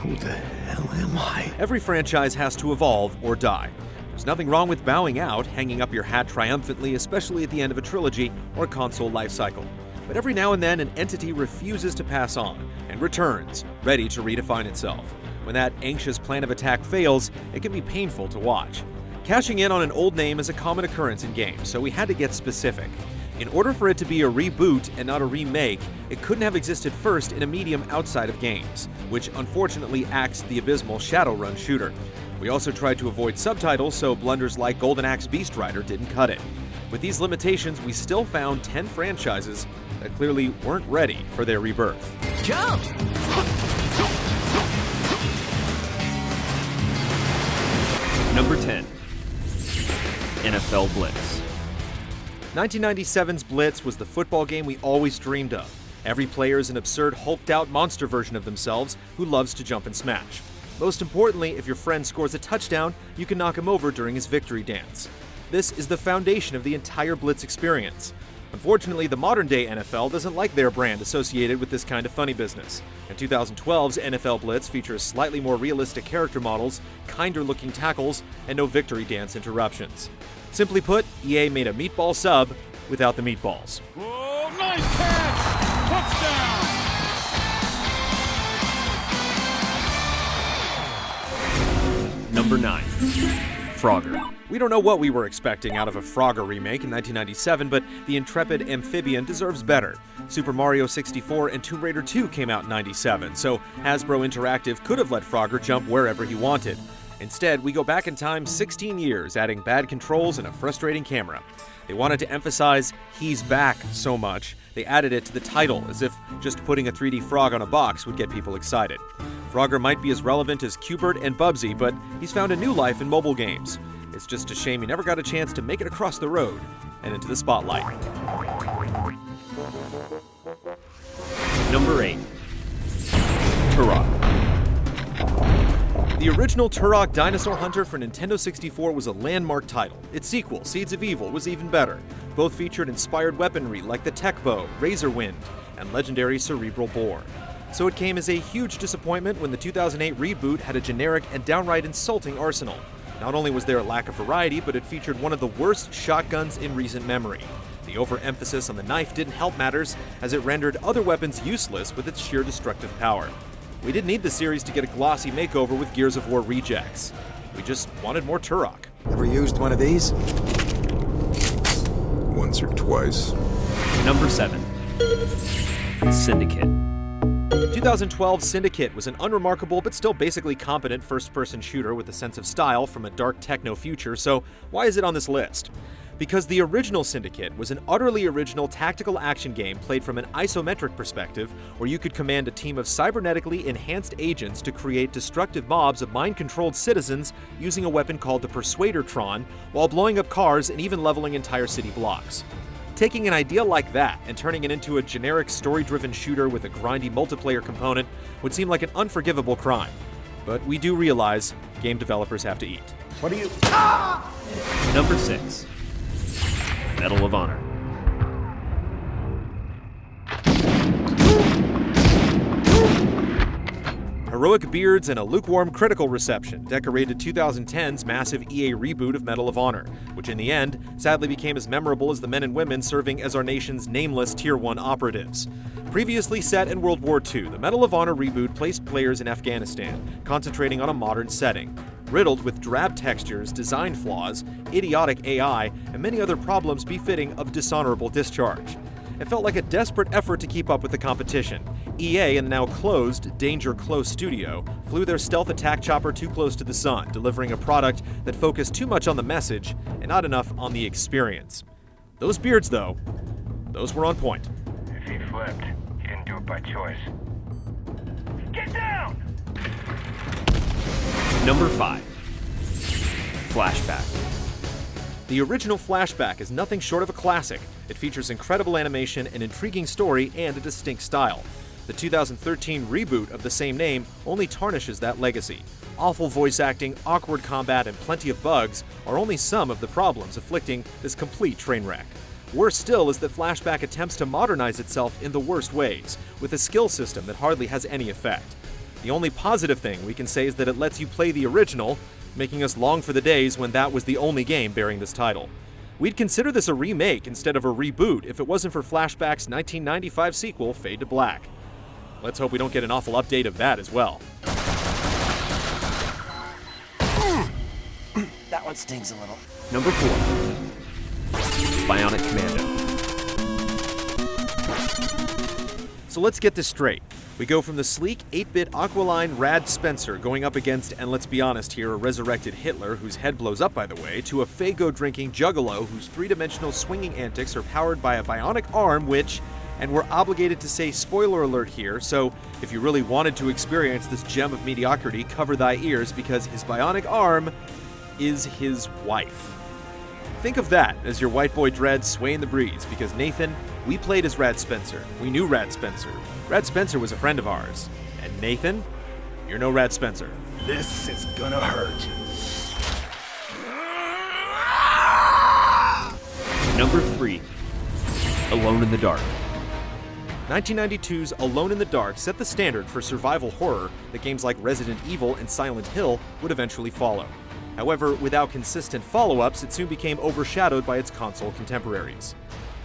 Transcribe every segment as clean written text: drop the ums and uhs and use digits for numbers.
Who the hell am I? Every franchise has to evolve or die. There's nothing wrong with bowing out, hanging up your hat triumphantly, especially at the end of a trilogy or console life cycle. But every now and then, an entity refuses to pass on and returns, ready to redefine itself. When that anxious plan of attack fails, it can be painful to watch. Cashing in on an old name is a common occurrence in games, so we had to get specific. In order for it to be a reboot and not a remake, it couldn't have existed first in a medium outside of games, which unfortunately axed the abysmal Shadowrun shooter. We also tried to avoid subtitles, so blunders like Golden Axe Beast Rider didn't cut it. With these limitations, we still found 10 franchises that clearly weren't ready for their rebirth. Jump! Number 10. NFL Blitz. 1997's Blitz was the football game we always dreamed of. Every player is an absurd, hulked-out monster version of themselves who loves to jump and smash. Most importantly, if your friend scores a touchdown, you can knock him over during his victory dance. This is the foundation of the entire Blitz experience. Unfortunately, the modern-day NFL doesn't like their brand associated with this kind of funny business. And 2012's NFL Blitz features slightly more realistic character models, kinder-looking tackles, and no victory dance interruptions. Simply put, EA made a meatball sub without the meatballs. Whoa, nice catch! Touchdown! Number 9. Frogger. We don't know what we were expecting out of a Frogger remake in 1997, but the intrepid amphibian deserves better. Super Mario 64 and Tomb Raider 2 came out in 97, so Hasbro Interactive could have let Frogger jump wherever he wanted. Instead, we go back in time 16 years, adding bad controls and a frustrating camera. They wanted to emphasize "he's back" so much, they added it to the title, as if just putting a 3D frog on a box would get people excited. Frogger might be as relevant as Q*bert and Bubsy, but he's found a new life in mobile games. It's just a shame he never got a chance to make it across the road and into the spotlight. Number 8. TUROK. The original TUROK Dinosaur Hunter for Nintendo 64 was a landmark title. Its sequel, Seeds of Evil, was even better. Both featured inspired weaponry like the Tech Bow, Razor Wind, and legendary Cerebral Boar. So it came as a huge disappointment when the 2008 reboot had a generic and downright insulting arsenal. Not only was there a lack of variety, but it featured one of the worst shotguns in recent memory. The overemphasis on the knife didn't help matters, as it rendered other weapons useless with its sheer destructive power. We didn't need the series to get a glossy makeover with Gears of War rejects. We just wanted more Turok. Ever used one of these? Once or twice. Number 7. Syndicate. 2012 Syndicate was an unremarkable but still basically competent first-person shooter with a sense of style from a dark techno future, so why is it on this list? Because the original Syndicate was an utterly original tactical action game played from an isometric perspective, where you could command a team of cybernetically enhanced agents to create destructive mobs of mind-controlled citizens using a weapon called the Persuadertron, while blowing up cars and even leveling entire city blocks. Taking an idea like that and turning it into a generic story-driven shooter with a grindy multiplayer component would seem like an unforgivable crime. But we do realize game developers have to eat. What are you? Number 6. Medal of Honor. Heroic beards and a lukewarm critical reception decorated 2010's massive EA reboot of Medal of Honor, which in the end sadly became as memorable as the men and women serving as our nation's nameless Tier 1 operatives. Previously set in World War II, the Medal of Honor reboot placed players in Afghanistan, concentrating on a modern setting. Riddled with drab textures, design flaws, idiotic AI, and many other problems befitting of dishonorable discharge. It felt like a desperate effort to keep up with the competition. EA and the now closed Danger Close studio flew their stealth attack chopper too close to the sun, delivering a product that focused too much on the message and not enough on the experience. Those beards, though, those were on point. If he flipped, he didn't do it by choice. Get down! Number 5. Flashback. The original Flashback is nothing short of a classic. It features incredible animation, an intriguing story, and a distinct style. The 2013 reboot of the same name only tarnishes that legacy. Awful voice acting, awkward combat, and plenty of bugs are only some of the problems afflicting this complete train wreck. Worse still is that Flashback attempts to modernize itself in the worst ways, with a skill system that hardly has any effect. The only positive thing we can say is that it lets you play the original, making us long for the days when that was the only game bearing this title. We'd consider this a remake instead of a reboot if it wasn't for Flashback's 1995 sequel, Fade to Black. Let's hope we don't get an awful update of that as well. That one stings a little. Number 4. BIONIC Commando. So let's get this straight. We go from the sleek 8-bit Aqualine Rad Spencer going up against, and let's be honest here, a resurrected Hitler whose head blows up by the way, to a Faygo-drinking Juggalo whose three-dimensional swinging antics are powered by a bionic arm which, and we're obligated to say spoiler alert here, so if you really wanted to experience this gem of mediocrity, cover thy ears because his bionic arm is his wife. Think of that as your white boy dreads sway in the breeze, because Nathan, we played as Rad Spencer. We knew Rad Spencer. Rad Spencer was a friend of ours. And Nathan, you're no Rad Spencer. This is gonna hurt. Number 3. Alone in the Dark. 1992's Alone in the Dark set the standard for survival horror that games like Resident Evil and Silent Hill would eventually follow. However, without consistent follow-ups, it soon became overshadowed by its console contemporaries.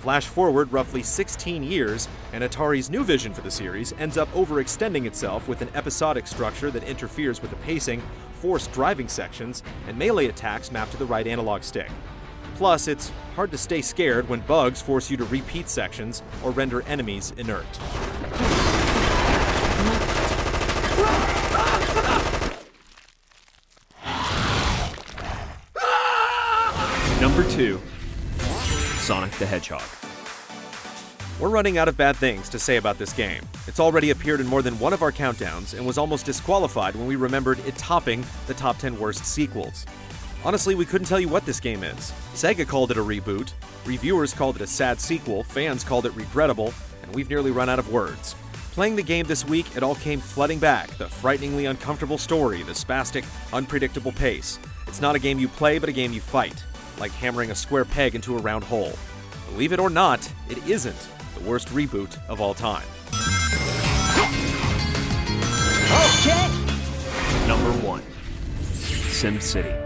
Flash forward roughly 16 years, and Atari's new vision for the series ends up overextending itself with an episodic structure that interferes with the pacing, forced driving sections, and melee attacks mapped to the right analog stick. Plus, it's hard to stay scared when bugs force you to repeat sections or render enemies inert. Number 2. Sonic the Hedgehog. We're running out of bad things to say about this game. It's already appeared in more than one of our countdowns and was almost disqualified when we remembered it topping the top 10 worst sequels. Honestly, we couldn't tell you what this game is. Sega called it a reboot, reviewers called it a sad sequel, fans called it regrettable, and we've nearly run out of words. Playing the game this week, it all came flooding back. The frighteningly uncomfortable story, the spastic, unpredictable pace. It's not a game you play, but a game you fight. Like hammering a square peg into a round hole. Believe it or not, it isn't the worst reboot of all time. Okay! Number 1. SimCity.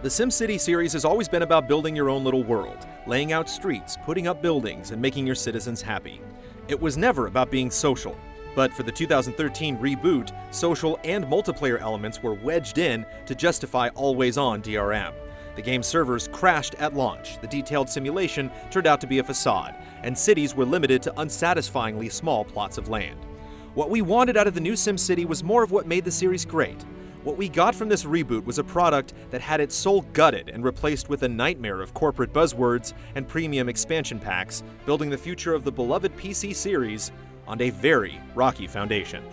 The SimCity series has always been about building your own little world, laying out streets, putting up buildings, and making your citizens happy. It was never about being social. But for the 2013 reboot, social and multiplayer elements were wedged in to justify always-on DRM. The game's servers crashed at launch, the detailed simulation turned out to be a facade, and cities were limited to unsatisfyingly small plots of land. What we wanted out of the new SimCity was more of what made the series great. What we got from this reboot was a product that had its soul gutted and replaced with a nightmare of corporate buzzwords and premium expansion packs, building the future of the beloved PC series on a very rocky foundation.